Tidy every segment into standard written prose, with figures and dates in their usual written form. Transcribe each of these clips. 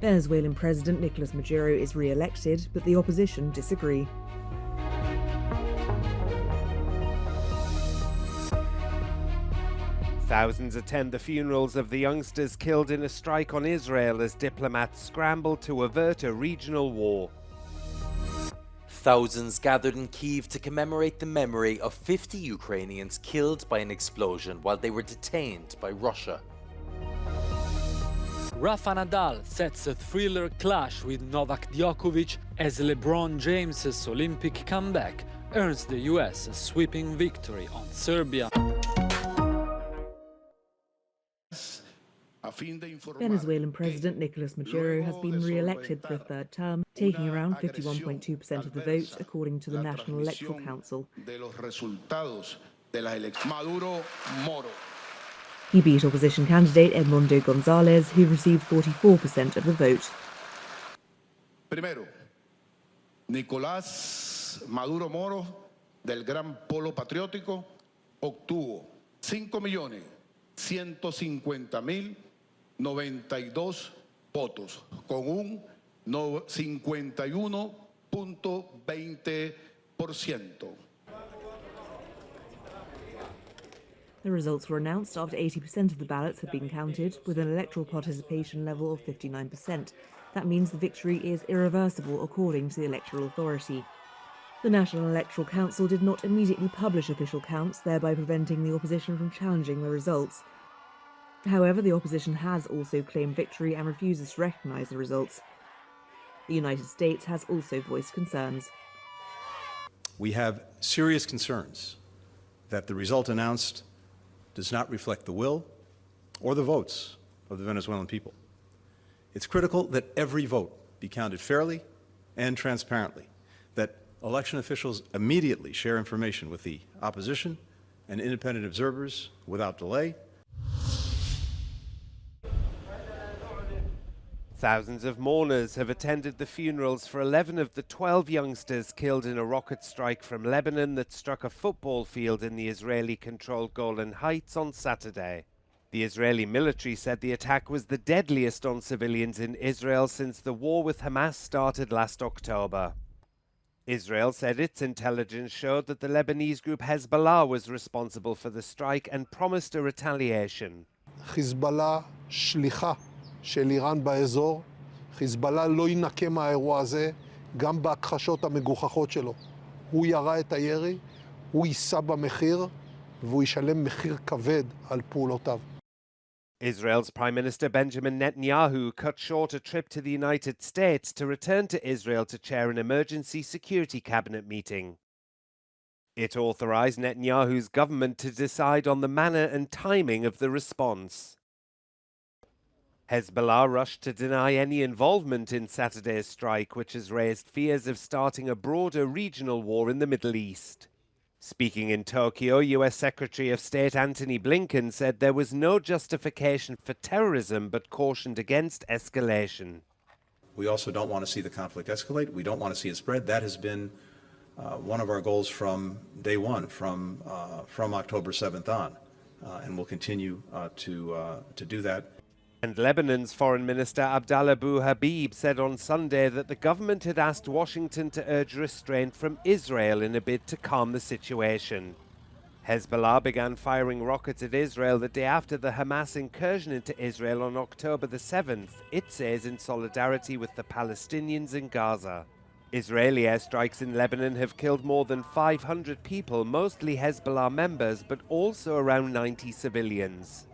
Venezuelan President Nicolas Maduro is re-elected, but the opposition disagree. Thousands attend the funerals of the youngsters killed in a strike on Israel as diplomats scramble to avert a regional war. Thousands gathered in Kyiv to commemorate the memory of 50 Ukrainians killed by an explosion while they were detained by Russia. Rafa Nadal sets a thriller clash with Novak Djokovic as LeBron James's Olympic comeback earns the US a sweeping victory on Serbia. Venezuelan President Nicolas Maduro has been re-elected for a third term, taking around 51.2% of the vote, according to the National Electoral Council. He beat opposition candidate Edmundo González, who received 44% of the vote. Primero, Nicolás Maduro Moro, del Gran Polo Patriótico, obtuvo 5.150.092 votos, con un 51.20%. The results were announced after 80% of the ballots had been counted, with an electoral participation level of 59%. That means the victory is irreversible, according to the Electoral Authority. The National Electoral Council did not immediately publish official counts, thereby preventing the opposition from challenging the results. However, the opposition has also claimed victory and refuses to recognise the results. The United States has also voiced concerns. We have serious concerns that the result announced does not reflect the will or the votes of the Venezuelan people. It's critical that every vote be counted fairly and transparently, that election officials immediately share information with the opposition and independent observers without delay. Thousands of mourners have attended the funerals for 11 of the 12 youngsters killed in a rocket strike from Lebanon that struck a football field in the Israeli-controlled Golan Heights on Saturday. The Israeli military said the attack was the deadliest on civilians in Israel since the war with Hamas started last October. Israel said its intelligence showed that the Lebanese group Hezbollah was responsible for the strike and promised a retaliation. Hezbollah shlicha של איראן באזור, חיזבאללה לא ינקה מהאירוע הזה, גם בהכחשות המגוחכות שלו. הוא ירה את הירי, הוא יישא במחיר, והוא ישלם מחיר כבד על פעולותיו. Israel's Prime Minister Benjamin Netanyahu cut short a trip to the United States to return to Israel to chair an emergency security cabinet meeting. It authorized Netanyahu's government to decide on the manner and timing of the response. Hezbollah rushed to deny any involvement in Saturday's strike, which has raised fears of starting a broader regional war in the Middle East. Speaking in Tokyo, US Secretary of State Antony Blinken said there was no justification for terrorism but cautioned against escalation. We also don't want to see the conflict escalate. We don't want to see it spread. That has been one of our goals from day one, from October 7th on, and we'll continue to do that. And Lebanon's Foreign Minister Abdallah Abu Habib said on Sunday that the government had asked Washington to urge restraint from Israel in a bid to calm the situation. Hezbollah began firing rockets at Israel the day after the Hamas incursion into Israel on October the 7th, it says in solidarity with the Palestinians in Gaza. Israeli airstrikes in Lebanon have killed more than 500 people, mostly Hezbollah members, but also around 90 civilians.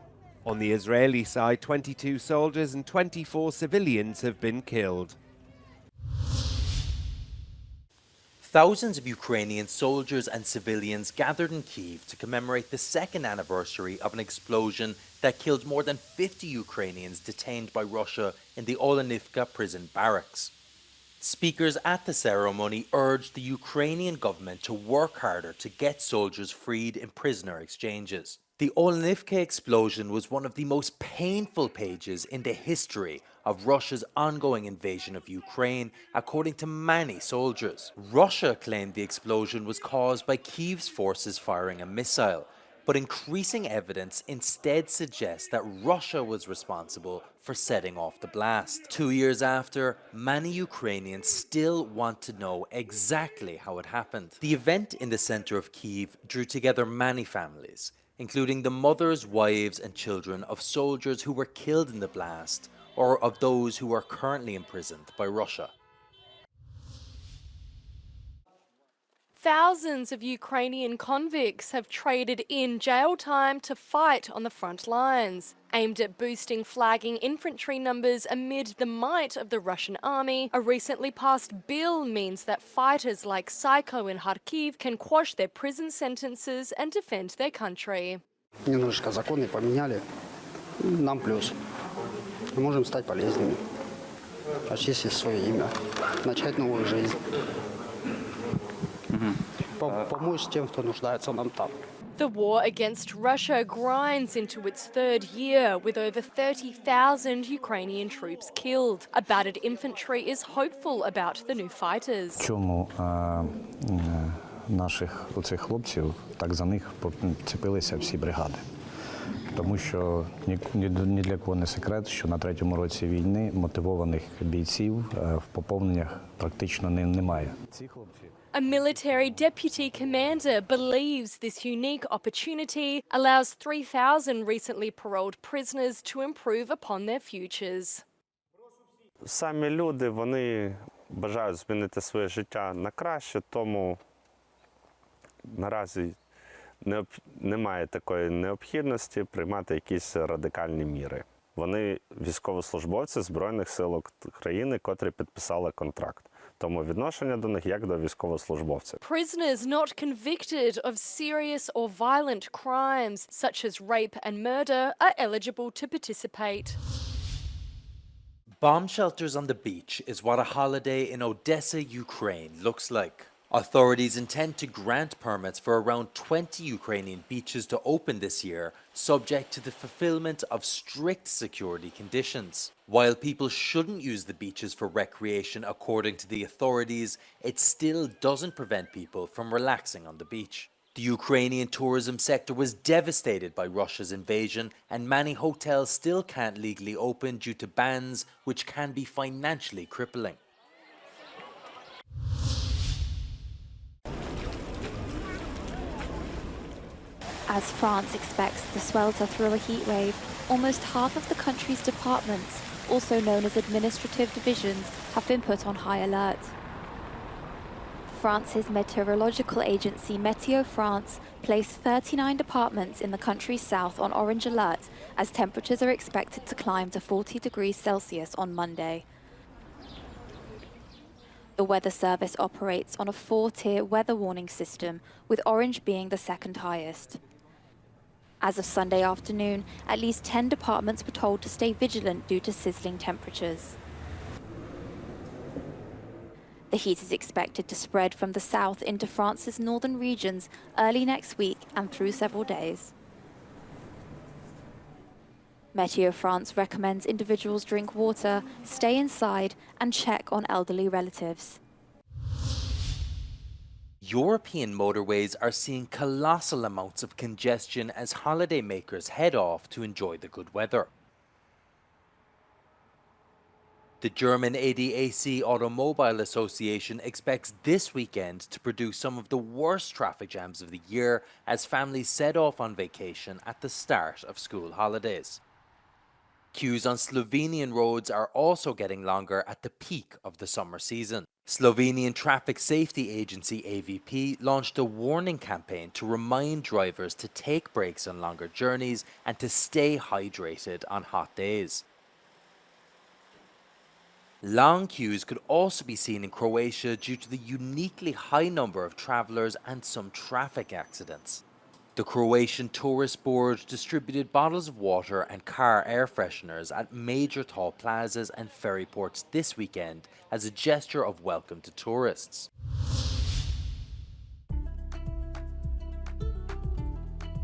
On the Israeli side, 22 soldiers and 24 civilians have been killed. Thousands of Ukrainian soldiers and civilians gathered in Kyiv to commemorate the second anniversary of an explosion that killed more than 50 Ukrainians detained by Russia in the Olenivka prison barracks. Speakers at the ceremony urged the Ukrainian government to work harder to get soldiers freed in prisoner exchanges. The Olenivka explosion was one of the most painful pages in the history of Russia's ongoing invasion of Ukraine, according to many soldiers. Russia claimed the explosion was caused by Kyiv's forces firing a missile. but increasing evidence instead suggests that Russia was responsible for setting off the blast. 2 years after, many Ukrainians still want to know exactly how it happened. The event in the center of Kyiv drew together many families, including the mothers, wives, and children of soldiers who were killed in the blast or of those who are currently imprisoned by Russia. Thousands of Ukrainian convicts have traded in jail time to fight on the front lines. Aimed at boosting flagging infantry numbers amid the might of the Russian army, a recently passed bill means that fighters like Psycho in Kharkiv can quash their prison sentences and defend their country. Немножечко законы поменяли, нам плюс. Мы можем стать полезными, очистить свое имя, начать новую жизнь. Помочь тем, кто нуждается нам там. The war against Russia grinds into its third year, with over 30,000 Ukrainian troops killed. A battered infantry is hopeful about the new fighters. Чому наших оцих хлопців так за них цепилися всі бригади? Тому що ні для кого не секрет, що на третьому році війни мотивованих бійців в поповненнях практично немає. Ці хлопці A military deputy commander believes this unique opportunity allows 3,000 recently paroled prisoners to improve upon their futures. Самі люди, вони бажають змінити своє життя на краще, тому наразі немає такої необхідності приймати якісь радикальні міри. Вони військовослужбовці Збройних сил України, котрі підписали контракт. Тому відношення до них як до військовослужбовців. Prisoners not convicted of serious or violent crimes, such as rape and murder, are eligible to participate. Bomb shelters on the beach is what a holiday in Odessa, Ukraine looks like. Authorities intend to grant permits for around 20 Ukrainian beaches to open this year, subject to the fulfillment of strict security conditions. While people shouldn't use the beaches for recreation according to the authorities, it still doesn't prevent people from relaxing on the beach. The Ukrainian tourism sector was devastated by Russia's invasion, and many hotels still can't legally open due to bans which can be financially crippling. As France expects to swelter through a heat wave, almost half of the country's departments, also known as administrative divisions, have been put on high alert. France's meteorological agency Meteo France placed 39 departments in the country's south on orange alert as temperatures are expected to climb to 40 degrees Celsius on Monday. The Weather Service operates on a 4-tier weather warning system, with orange being the second highest. As of Sunday afternoon, at least 10 departments were told to stay vigilant due to sizzling temperatures. The heat is expected to spread from the south into France's northern regions early next week and through several days. Meteo France recommends individuals drink water, stay inside, and check on elderly relatives. European motorways are seeing colossal amounts of congestion as holidaymakers head off to enjoy the good weather. The German ADAC Automobile Association expects this weekend to produce some of the worst traffic jams of the year as families set off on vacation at the start of school holidays. Queues on Slovenian roads are also getting longer at the peak of the summer season. Slovenian Traffic Safety Agency AVP launched a warning campaign to remind drivers to take breaks on longer journeys and to stay hydrated on hot days. Long queues could also be seen in Croatia due to the uniquely high number of travellers and some traffic accidents. The Croatian Tourist Board distributed bottles of water and car air fresheners at major toll plazas and ferry ports this weekend as a gesture of welcome to tourists.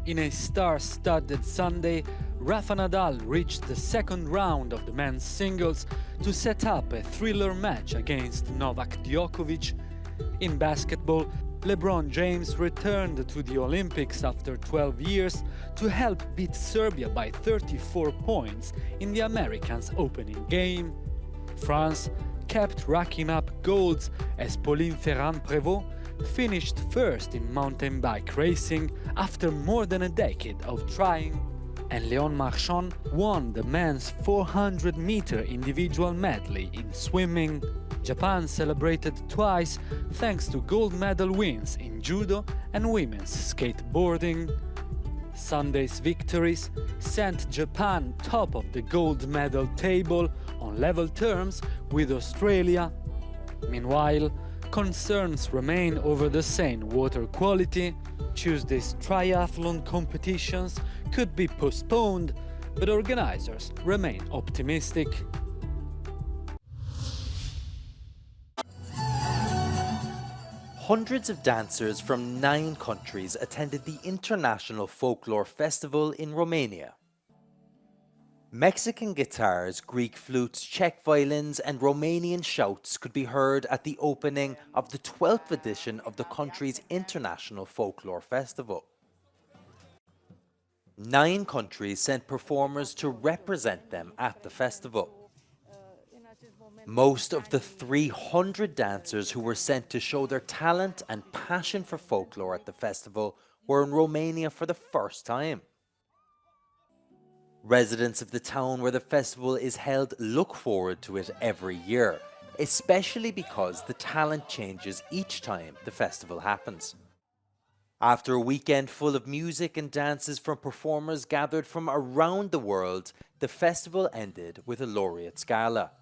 In a star-studded Sunday, Rafa Nadal reached the second round of the men's singles to set up a thriller match against Novak Djokovic. In basketball, LeBron James returned to the Olympics after 12 years to help beat Serbia by 34 points in the Americans' opening game. France kept racking up golds as Pauline Ferrand-Prévot finished first in mountain bike racing after more than a decade of trying. And Léon Marchand won the men's 400-meter individual medley in swimming. Japan celebrated twice thanks to gold medal wins in judo and women's skateboarding. Sunday's victories sent Japan top of the gold medal table on level terms with Australia. Meanwhile, concerns remain over the Seine water quality. Tuesday's triathlon competitions could be postponed, but organizers remain optimistic. Hundreds of dancers from 9 countries attended the International Folklore Festival in Romania. Mexican guitars, Greek flutes, Czech violins and Romanian shouts could be heard at the opening of the 12th edition of the country's International Folklore Festival. 9 countries sent performers to represent them at the festival. Most of the 300 dancers who were sent to show their talent and passion for folklore at the festival were in Romania for the first time. Residents of the town where the festival is held look forward to it every year, especially because the talent changes each time the festival happens. After a weekend full of music and dances from performers gathered from around the world, the festival ended with a laureates gala.